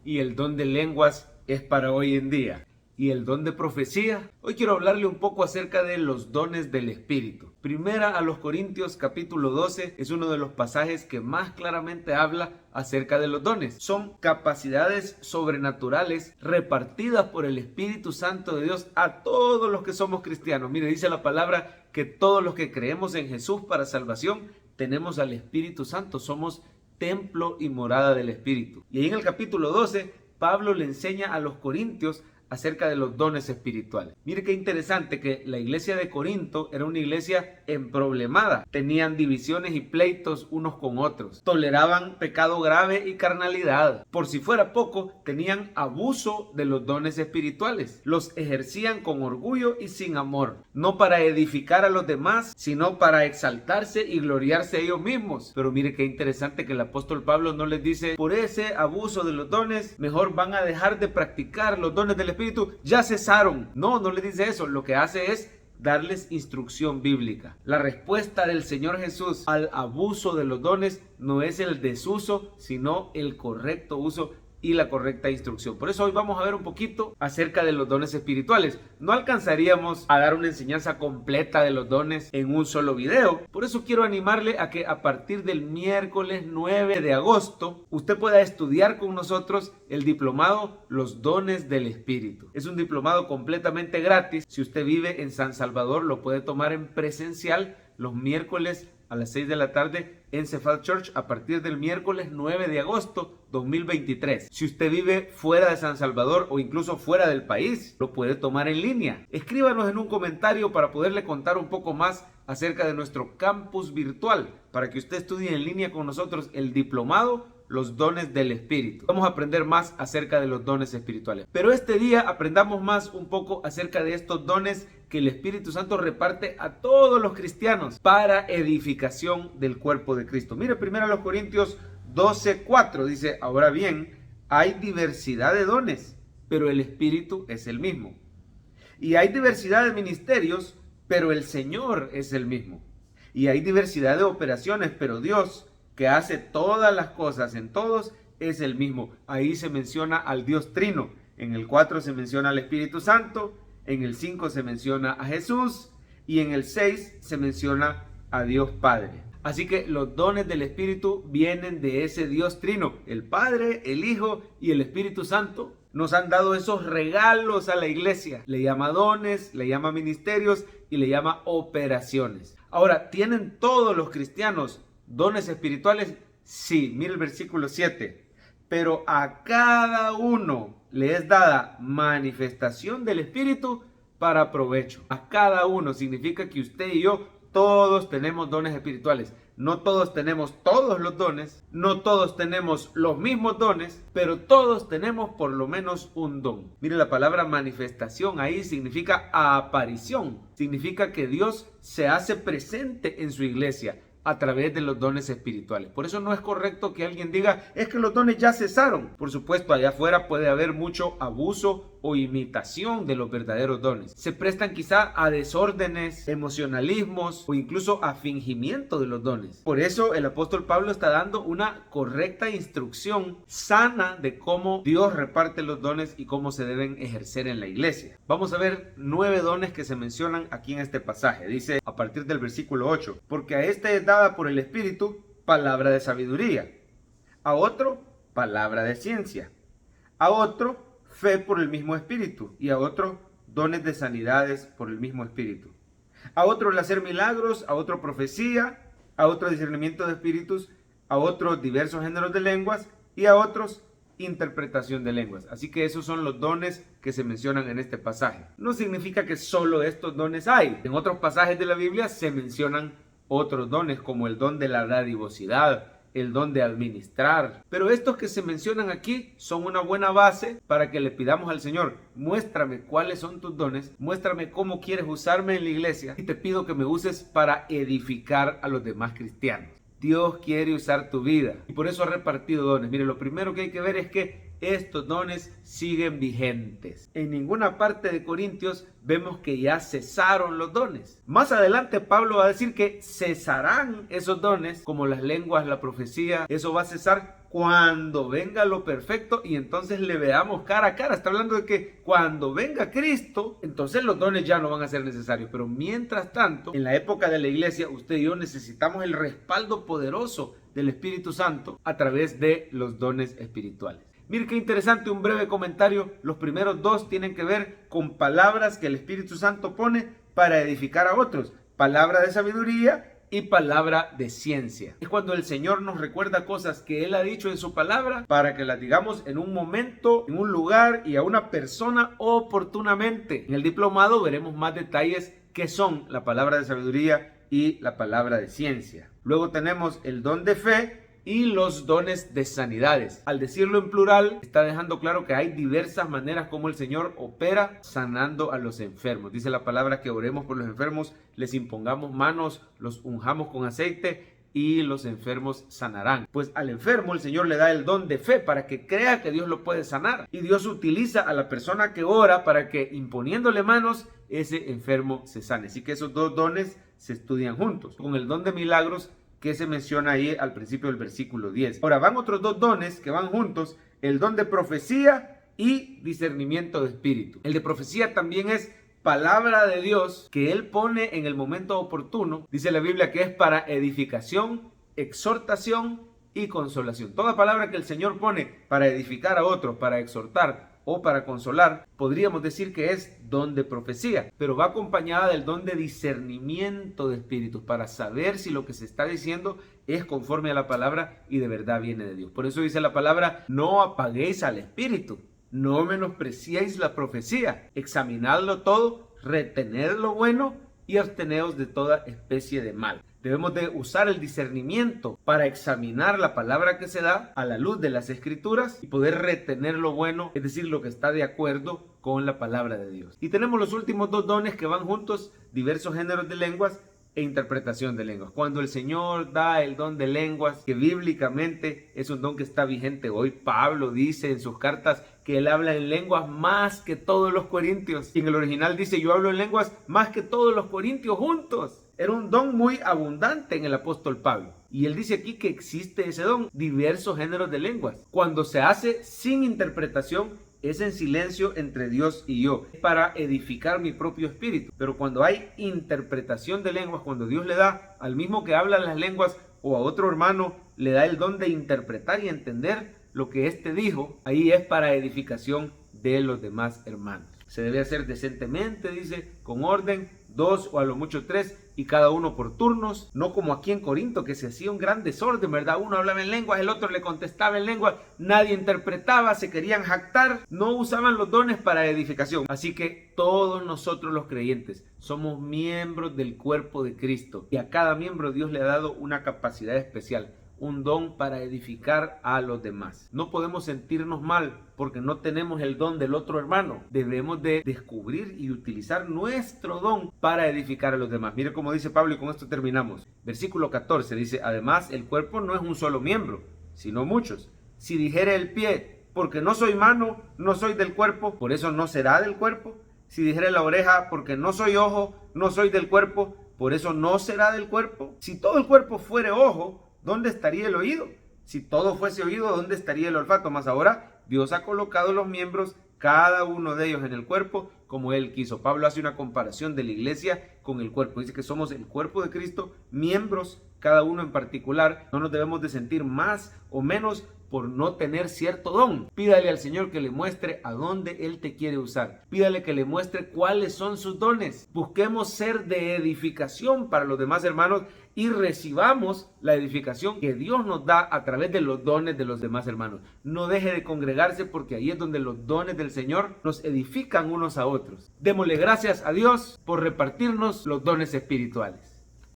y el don de lenguas es para hoy en día. ¿Y el don de profecía? Hoy quiero hablarle un poco acerca de los dones del Espíritu. Primera a los Corintios capítulo 12 es uno de los pasajes que más claramente habla acerca de los dones. Son capacidades sobrenaturales repartidas por el Espíritu Santo de Dios a todos los que somos cristianos. Mire, dice la palabra que todos los que creemos en Jesús para salvación tenemos al Espíritu Santo. Somos templo y morada del Espíritu. Y ahí en el capítulo 12, Pablo le enseña a los corintios acerca de los dones espirituales. Mire qué interesante que la iglesia de Corinto era una iglesia emproblemada. Tenían divisiones y pleitos unos con otros. Toleraban pecado grave y carnalidad. Por si fuera poco, tenían abuso de los dones espirituales. Los ejercían con orgullo y sin amor. No para edificar a los demás, sino para exaltarse y gloriarse ellos mismos. Pero mire qué interesante que el apóstol Pablo no les dice, por ese abuso de los dones, mejor van a dejar de practicar los dones del Espíritu, ya cesaron. No le dice eso. Lo que hace es darles instrucción bíblica. La respuesta del Señor Jesús al abuso de los dones no es el desuso, sino el correcto uso y la correcta instrucción. Por eso hoy vamos a ver un poquito acerca de los dones espirituales. No alcanzaríamos a dar una enseñanza completa de los dones en un solo video. Por eso quiero animarle a que a partir del miércoles 9 de agosto usted pueda estudiar con nosotros el diplomado Los Dones del Espíritu. Es un diplomado completamente gratis. Si usted vive en San Salvador, lo puede tomar en presencial los miércoles a las 6 de la tarde en Cephal Church a partir del miércoles 9 de agosto 2023. Si usted vive fuera de San Salvador o incluso fuera del país, lo puede tomar en línea. Escríbanos en un comentario para poderle contar un poco más acerca de nuestro campus virtual para que usted estudie en línea con nosotros el diplomado Los Dones del Espíritu. Vamos a aprender más acerca de los dones espirituales. Pero este día aprendamos más un poco acerca de estos dones que el Espíritu Santo reparte a todos los cristianos para edificación del cuerpo de Cristo. Mire, primero a los Corintios 12:4 dice, ahora bien, hay diversidad de dones, pero el Espíritu es el mismo. Y hay diversidad de ministerios, pero el Señor es el mismo. Y hay diversidad de operaciones, pero Dios, que hace todas las cosas en todos, es el mismo. Ahí se menciona al Dios Trino. En el 4 se menciona al Espíritu Santo, en el 5 se menciona a Jesús y en el 6 se menciona a Dios Padre. Así que los dones del Espíritu vienen de ese Dios Trino. El Padre, el Hijo y el Espíritu Santo nos han dado esos regalos a la iglesia. Le llama dones, le llama ministerios y le llama operaciones. Ahora, ¿tienen todos los cristianos dones espirituales? Sí, mira el versículo 7. Pero a cada uno le es dada manifestación del Espíritu para provecho. A cada uno significa que usted y yo todos tenemos dones espirituales. No todos tenemos todos los dones, no todos tenemos los mismos dones, pero todos tenemos por lo menos un don. Mire, la palabra manifestación ahí significa aparición. Significa que Dios se hace presente en su iglesia a través de los dones espirituales. Por eso no es correcto que alguien diga, es que los dones ya cesaron. Por supuesto, allá afuera puede haber mucho abuso o imitación de los verdaderos dones. Se prestan quizá a desórdenes, emocionalismos o incluso a fingimiento de los dones. Por eso el apóstol Pablo está dando una correcta instrucción sana de cómo Dios reparte los dones y cómo se deben ejercer en la iglesia. Vamos a ver 9 dones que se mencionan aquí en este pasaje. Dice a partir del versículo 8, porque a este es dada por el Espíritu palabra de sabiduría, a otro palabra de ciencia, a otro fe por el mismo Espíritu, y a otro dones de sanidades por el mismo Espíritu, a otro el hacer milagros, a otro profecía, a otro discernimiento de espíritus, a otros diversos géneros de lenguas y a otros interpretación de lenguas. Así que esos son los dones que se mencionan en este pasaje. No significa que solo estos dones hay. En otros pasajes de la Biblia se mencionan otros dones como el don de la dadivosidad, el don de administrar. Pero estos que se mencionan aquí son una buena base para que le pidamos al Señor, muéstrame cuáles son tus dones, muéstrame cómo quieres usarme en la iglesia y te pido que me uses para edificar a los demás cristianos. Dios quiere usar tu vida y por eso ha repartido dones. Mire, lo primero que hay que ver es que estos dones siguen vigentes. En ninguna parte de Corintios vemos que ya cesaron los dones. Más adelante Pablo va a decir que cesarán esos dones, como las lenguas, la profecía. Eso va a cesar cuando venga lo perfecto y entonces le veamos cara a cara. Está hablando de que cuando venga Cristo, entonces los dones ya no van a ser necesarios. Pero mientras tanto, en la época de la iglesia, usted y yo necesitamos el respaldo poderoso del Espíritu Santo a través de los dones espirituales. Mire qué interesante, un breve comentario. Los primeros dos tienen que ver con palabras que el Espíritu Santo pone para edificar a otros. Palabra de sabiduría y palabra de ciencia. Es cuando el Señor nos recuerda cosas que Él ha dicho en su palabra para que las digamos en un momento, en un lugar y a una persona oportunamente. En el diplomado veremos más detalles que son la palabra de sabiduría y la palabra de ciencia. Luego tenemos el don de fe y los dones de sanidades. Al decirlo en plural, está dejando claro que hay diversas maneras como el Señor opera sanando a los enfermos. Dice la palabra que oremos por los enfermos, les impongamos manos, los unjamos con aceite y los enfermos sanarán. Pues al enfermo el Señor le da el don de fe para que crea que Dios lo puede sanar. Y Dios utiliza a la persona que ora para que imponiéndole manos, ese enfermo se sane. Así que esos dos dones se estudian juntos. Con el don de milagros que se menciona ahí al principio del versículo 10. Ahora van otros dos dones que van juntos, el don de profecía y discernimiento de espíritu. El de profecía también es palabra de Dios que Él pone en el momento oportuno. Dice la Biblia que es para edificación, exhortación y consolación. Toda palabra que el Señor pone para edificar a otros, para exhortar o para consolar, podríamos decir que es don de profecía, pero va acompañada del don de discernimiento de espíritus para saber si lo que se está diciendo es conforme a la palabra y de verdad viene de Dios. Por eso dice la palabra, no apaguéis al espíritu, no menospreciéis la profecía, examinadlo todo, retened lo bueno y absteneos de toda especie de mal. Debemos de usar el discernimiento para examinar la palabra que se da a la luz de las escrituras y poder retener lo bueno, es decir, lo que está de acuerdo con la palabra de Dios. Y tenemos los últimos dos dones que van juntos, diversos géneros de lenguas e interpretación de lenguas. Cuando el Señor da el don de lenguas, que bíblicamente es un don que está vigente hoy, Pablo dice en sus cartas que él habla en lenguas más que todos los corintios. Y en el original dice, yo hablo en lenguas más que todos los corintios juntos. Era un don muy abundante en el apóstol Pablo. Y él dice aquí que existe ese don, diversos géneros de lenguas. Cuando se hace sin interpretación, es en silencio entre Dios y yo, para edificar mi propio espíritu. Pero cuando hay interpretación de lenguas, cuando Dios le da al mismo que habla las lenguas o a otro hermano, le da el don de interpretar y entender lo que éste dijo, ahí es para edificación de los demás hermanos. Se debe hacer decentemente, dice, con orden, 2 o a lo mucho 3, y cada uno por turnos, no como aquí en Corinto que se hacía un gran desorden, ¿verdad? Uno hablaba en lenguas, el otro le contestaba en lenguas, nadie interpretaba, se querían jactar, no usaban los dones para edificación. Así que todos nosotros los creyentes somos miembros del cuerpo de Cristo y a cada miembro Dios le ha dado una capacidad especial, un don para edificar a los demás. No podemos sentirnos mal porque no tenemos el don del otro hermano. Debemos de descubrir y utilizar nuestro don para edificar a los demás. Mire cómo dice Pablo y con esto terminamos. Versículo 14 dice, además el cuerpo no es un solo miembro, sino muchos. Si dijere el pie, porque no soy mano, no soy del cuerpo, por eso no será del cuerpo. Si dijere la oreja, porque no soy ojo, no soy del cuerpo, por eso no será del cuerpo. Si todo el cuerpo fuere ojo, ¿dónde estaría el oído? Si todo fuese oído, ¿dónde estaría el olfato? Mas ahora Dios ha colocado los miembros, cada uno de ellos en el cuerpo, como Él quiso. Pablo hace una comparación de la iglesia con el cuerpo. Dice que somos el cuerpo de Cristo, miembros, cada uno en particular. No nos debemos de sentir más o menos por no tener cierto don. Pídale al Señor que le muestre a dónde Él te quiere usar. Pídale que le muestre cuáles son sus dones. Busquemos ser de edificación para los demás hermanos y recibamos la edificación que Dios nos da a través de los dones de los demás hermanos. No deje de congregarse porque ahí es donde los dones del Señor nos edifican unos a otros. Démosle gracias a Dios por repartirnos los dones espirituales.